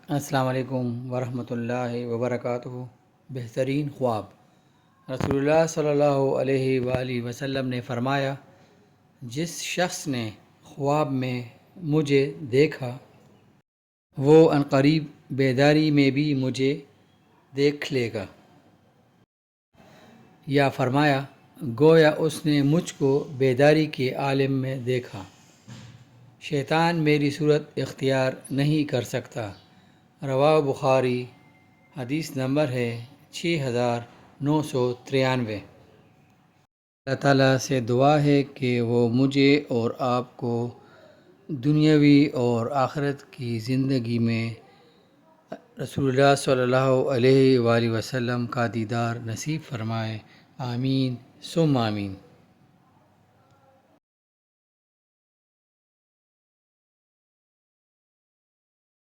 السلام علیکم ورحمۃ اللہ وبرکاتہ۔ بہترین خواب۔ رسول اللہ صلی اللہ علیہ وآلہ وسلم نے فرمایا، جس شخص نے خواب میں مجھے دیکھا وہ عنقریب بیداری میں بھی مجھے دیکھ لے گا۔ یا فرمایا، گویا اس نے مجھ کو بیداری کے عالم میں دیکھا۔ شیطان میری صورت اختیار نہیں کر سکتا۔ رواہ بخاری، حدیث نمبر ہے 6993۔ اللہ تعالیٰ سے دعا ہے کہ وہ مجھے اور آپ کو دنیاوی اور آخرت کی زندگی میں رسول اللہ صلی اللہ علیہ وآلہ وسلم کا دیدار نصیب فرمائے۔ آمین ثم آمین۔